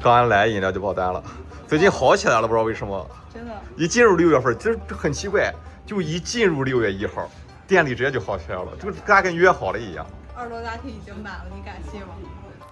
刚来饮料就爆单了，最近好起来了，不知道为什么。真的，一进入6月份，就是很奇怪，就一进入6月1号，店里直接就好起来了，就跟约好了一样。2楼大厅已经满了，你敢信吗？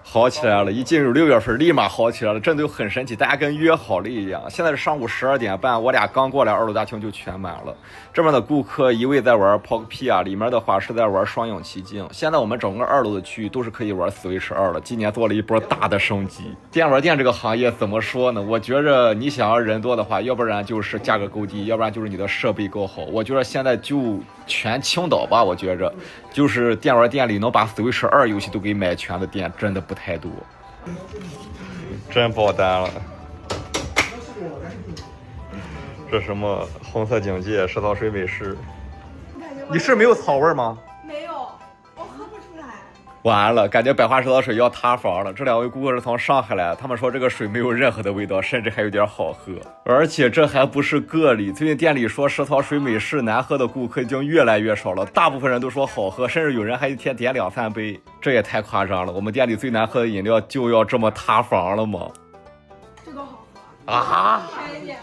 好起来了，一进入6月份，立马好起来了，真的就很神奇，大家跟约好了一样。现在是上午12点半，我俩刚过来，2楼大厅就全满了。这边的顾客一位在玩抛个屁啊，里面的话是在玩双影奇境。现在我们整个2楼的区域都是可以玩 Switch 2了，今年做了一波大的升级。电玩店这个行业怎么说呢？我觉着你想要人多的话，要不然就是价格够低，要不然就是你的设备够好。我觉得现在就全青岛吧，我觉着就是电玩店里能把 Switch 2游戏都给买全的店，真的不太多。真爆单了。这什么红色警戒、石头水美式，你是没有草味吗？没有，我喝不出来。完了，感觉百花石头水要塌房了。这2位顾客是从上海来，他们说这个水没有任何的味道，甚至还有点好喝。而且这还不是个例，最近店里说石头水美式难喝的顾客已经越来越少了，大部分人都说好喝，甚至有人还一天点2、3杯，这也太夸张了。我们店里最难喝的饮料就要这么塌房了吗？这个好喝啊！甜一点，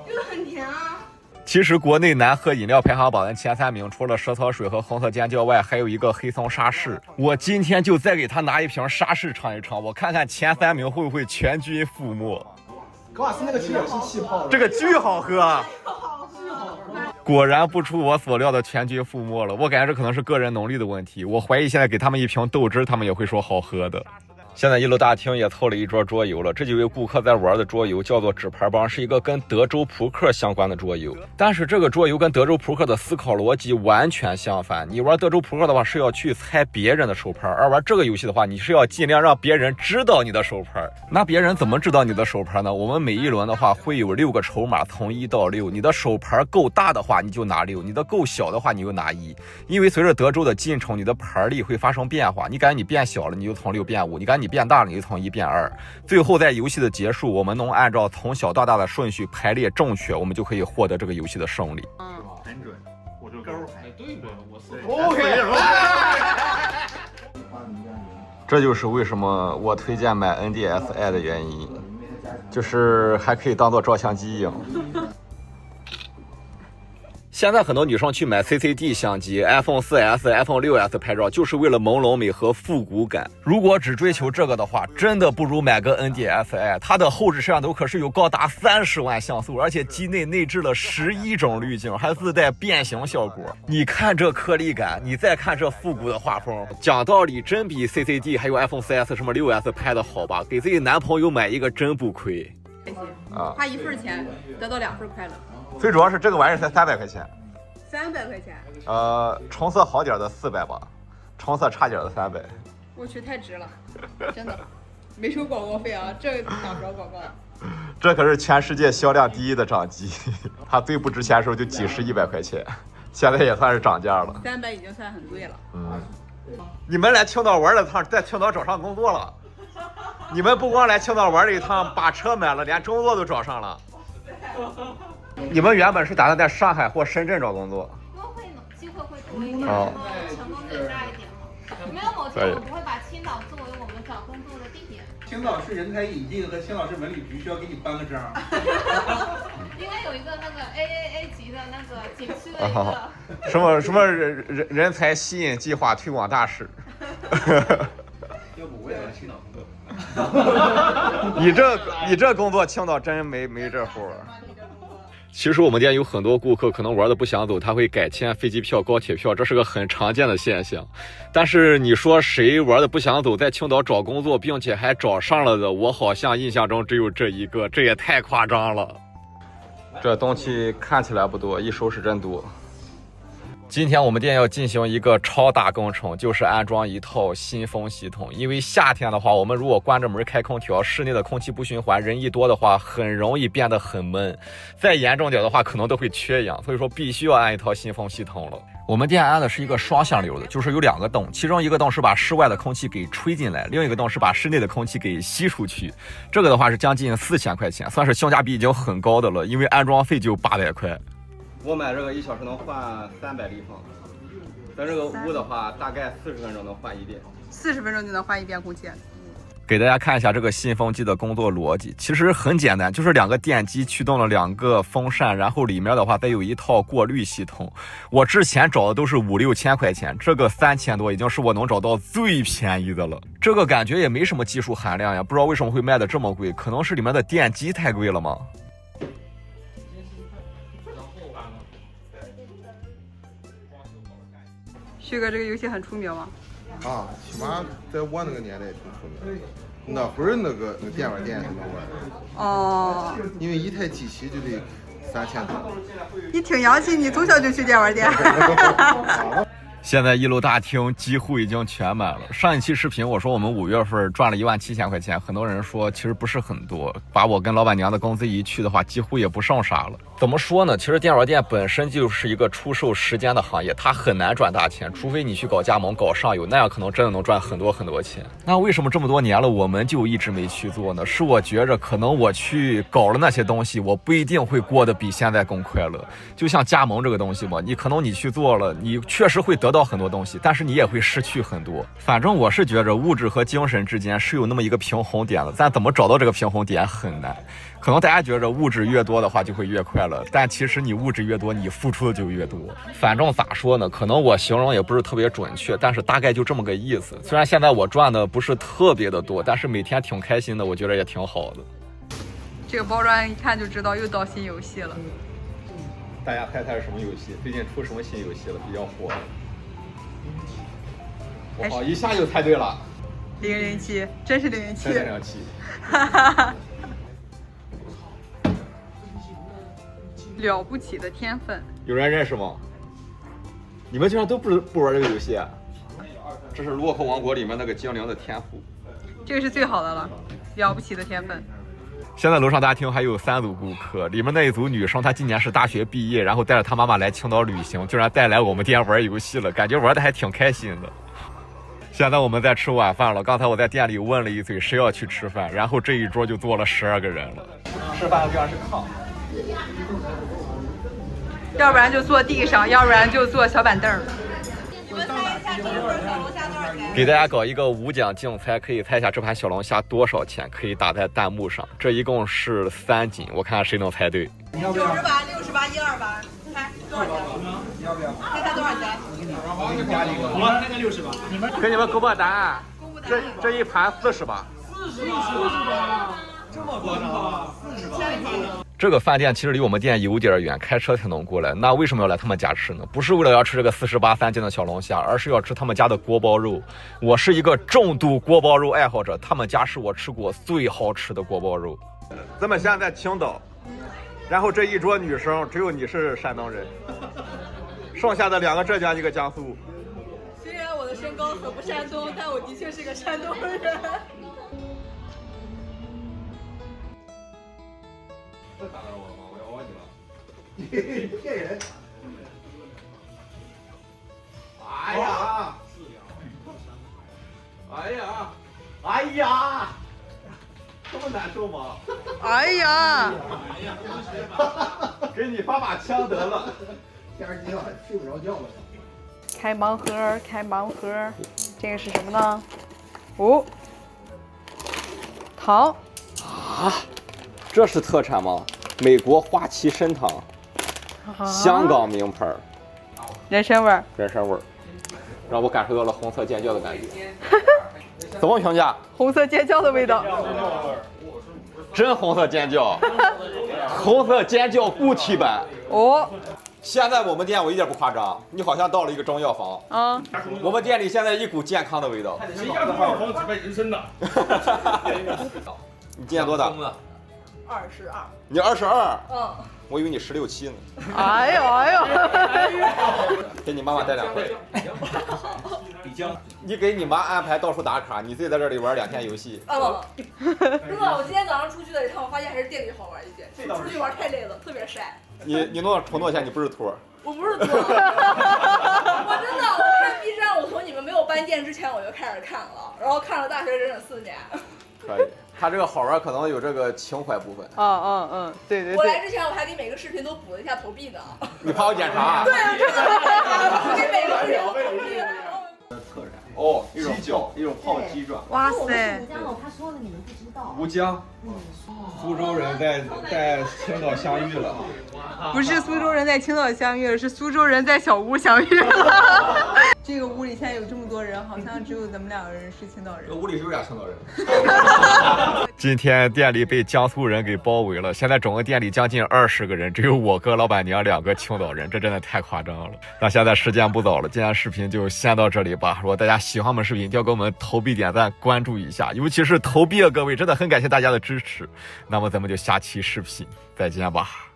这个很甜啊。其实国内难喝饮料排行榜的前3名，除了蛇草水和红色尖叫外，还有一个黑松沙士。我今天就再给他拿一瓶沙士尝一尝，我看看前3名会不会全军覆没。格瓦斯那个其实也是气泡的，这个巨好喝啊！好喝。果然不出我所料的全军覆没了。我感觉这可能是个人能力的问题，我怀疑现在给他们一瓶豆汁，他们也会说好喝的。现在1楼大厅也凑了一桌桌游了，这几位顾客在玩的桌游叫做纸牌帮，是一个跟德州扑克相关的桌游。但是这个桌游跟德州扑克的思考逻辑完全相反。你玩德州扑克的话是要去猜别人的手牌，而玩这个游戏的话，你是要尽量让别人知道你的手牌。那别人怎么知道你的手牌呢？我们每一轮的话会有6个筹码，从1到6，你的手牌够大的话你就拿6，你的够小的话你就拿1。因为随着德州的进程，你的牌力会发生变化，你感觉你变小了，你就从6变5，你感觉你变大了，你就从1变2。最后在游戏的结束，我们能按照从小到大的顺序排列正确，我们就可以获得这个游戏的胜利。很准，我就勾还对对，我是 OK。这就是为什么我推荐买 NDSI 的原因，就是还可以当做照相机用。现在很多女生去买 CCD 相机 iPhone 4S、iPhone 6S 拍照，就是为了朦胧美和复古感。如果只追求这个的话，真的不如买个 NDSI。它的后置摄像头可是有高达30万像素，而且机内内置了11种滤镜，还自带变形效果。你看这颗粒感，你再看这复古的画风，讲道理真比 CCD 还有 iPhone 4S 什么 6S 拍的好吧？给自己男朋友买一个真不亏。花1份钱得到2份快乐。最主要是这个玩意儿才300块钱，300块钱。成色好点的400吧，成色差点的300。我去，太值了，真的，没收广告费啊，这打不着广告。这可是全世界销量第1的掌机，它最不值钱的时候就几十100块钱，现在也算是涨价了。300已经算很贵了。你们来青岛玩了趟，在青岛找上工作了。你们不光来青岛玩了一趟，把车买了，连工作都找上了。你们原本是打算在上海或深圳找工作？都会呢，机会会多一点，然后成功率大一点嘛。没有某天我们不会把青岛作为我们找工作的地点。青岛市人才引进和青岛市文旅局需要给你颁个章。应该有一个那个 AAA 级的那个景区的一个什么人才吸引计划推广大使。要不我也来青岛工作。你这工作青岛真没这活儿。其实我们店有很多顾客可能玩的不想走，他会改签飞机票、高铁票，这是个很常见的现象。但是你说谁玩的不想走，在青岛找工作并且还找上了的，我好像印象中只有这一个，这也太夸张了。这东西看起来不多，一收拾真多。今天我们店要进行一个超大工程，就是安装一套新风系统。因为夏天的话，我们如果关着门开空调，室内的空气不循环，人一多的话，很容易变得很闷。再严重点的话，可能都会缺氧。所以说，必须要安一套新风系统了。我们店安的是一个双向流的，就是有2个洞，其中一个洞是把室外的空气给吹进来，另一个洞是把室内的空气给吸出去。这个的话是将近4000块钱，算是性价比已经很高的了，因为安装费就800块。我买这个1小时能换300立方，在这个屋的话，大概40分钟能换1遍。40分钟就能换1遍空气。给大家看一下这个信风机的工作逻辑，其实很简单，就是2个电机驱动了2个风扇，然后里面的话再有一套过滤系统。我之前找的都是5、6千块钱，这个3000多已经是我能找到最便宜的了。这个感觉也没什么技术含量呀，不知道为什么会卖的这么贵，可能是里面的电机太贵了吗？旭哥，这个游戏很出名吗？啊，起码在我那个年代挺出名的。那会儿那个电玩店是能玩的。哦，因为一台机器就得3000多。你挺洋气，你从小就去电玩店。现在1楼大厅几乎已经全满了。上一期视频我说我们5月份赚了17000块钱，很多人说其实不是很多，把我跟老板娘的工资一去的话，几乎也不剩啥了。怎么说呢？其实电玩店本身就是一个出售时间的行业，它很难赚大钱，除非你去搞加盟、搞上游，那样可能真的能赚很多很多钱。那为什么这么多年了我们就一直没去做呢？是我觉着可能我去搞了那些东西，我不一定会过得比现在更快乐。就像加盟这个东西嘛，你可能你去做了，你确实会得到很多东西，但是你也会失去很多。反正我是觉着物质和精神之间是有那么一个平衡点的，咱怎么找到这个平衡点很难。可能大家觉着物质越多的话就会越快乐，但其实你物质越多，你付出的就越多。反正咋说呢，可能我形容也不是特别准确，但是大概就这么个意思。虽然现在我赚的不是特别的多，但是每天挺开心的，我觉得也挺好的。这个包装一看就知道又到新游戏了。大家猜猜是什么游戏？最近出什么新游戏了？比较火。我好，一下就猜对了。007，真是007。真007。哈哈哈。了不起的天分，有人认识吗？你们居然都不玩这个游戏啊？这是洛克王国里面那个精灵的天赋，这个是最好的了，了不起的天分。现在楼上大厅还有3组顾客，里面那一组女生，她今年是大学毕业，然后带着她妈妈来青岛旅行，居然带来我们店玩游戏了，感觉玩的还挺开心的。现在我们在吃晚饭了，刚才我在店里问了一嘴谁要去吃饭，然后这一桌就坐了12个人了。吃饭的地方是炕。要不然就坐地上，要不然就坐小板凳。你们猜一下这盘小龙虾多少钱？给大家搞一个5奖竞猜，可以猜一下这盘小龙虾多少钱，可以打在弹幕上。这一共是3斤，我看谁能猜对。98、68、128，猜多少钱？要不要？猜它多少钱？我那个68。给你们公布答案，这一盘40吧。40吧？这么多呢？40吧？这个饭店其实离我们店有点远，开车才能过来。那为什么要来他们家吃呢？不是为了要吃这个48、3斤的小龙虾，而是要吃他们家的锅包肉。我是一个重度锅包肉爱好者，他们家是我吃过最好吃的锅包肉。咱们现在在青岛，然后这一桌女生只有你是山东人，剩下的2个浙江，1个江苏。虽然我的身高很不山东，但我的确是个山东人。再打扰我吗？我要忘记了。骗人！哎呀！哎呀！哎呀！这么难受吗？哎呀！给你发把枪得了。天儿急了，睡不着觉了。开盲盒，开盲盒，这个是什么呢？哦，糖啊！这是特产吗？美国花旗参糖，香港名牌，人参味儿，人参味儿，让我感受到了红色尖叫的感觉。怎么评价？红色尖叫的味道。真红色尖叫，红色尖叫固体版。哦，现在我们店我一点不夸张，你好像到了一个中药房。嗯，我们店里现在一股健康的味道。谁家中药房只卖人参的？你今年多大22。你22？嗯。我以为你16、17呢。哎呦哎呦！给你妈妈带2份。比较。你给你妈安排到处打卡，你自己在这里玩2天游戏。不，我今天早上出去了一趟，我发现还是店里好玩一些。出去玩太累了，特别晒。你弄充多少钱？你不是托？我不是托，我真的，我看 B 站，我从你们没有搬店之前我就开始看了，然后看了大学整整4年。可以，他这个好玩可能有这个情怀部分。对对对。我来之前我还给每个视频都补了一下投币呢。你怕我检查？对，真的，我给每个视频都投币了。特产哦，一种一种泡鸡爪。哇塞！他说了你们不知道。吴江，苏州人在青岛相遇了。不是苏州人在青岛相遇了，是苏州人在小屋相遇了。这个屋里现在有这么多人，好像只有咱们2个人是青岛人。这屋里是有俩青岛人。今天店里被江苏人给包围了，现在整个店里将近20个人，只有我跟老板娘2个青岛人，这真的太夸张了。那现在时间不早了，今天视频就先到这里吧。如果大家喜欢我们视频，一定要给我们投币点赞关注一下，尤其是投币的各位，真的很感谢大家的支持。那么咱们就下期视频再见吧。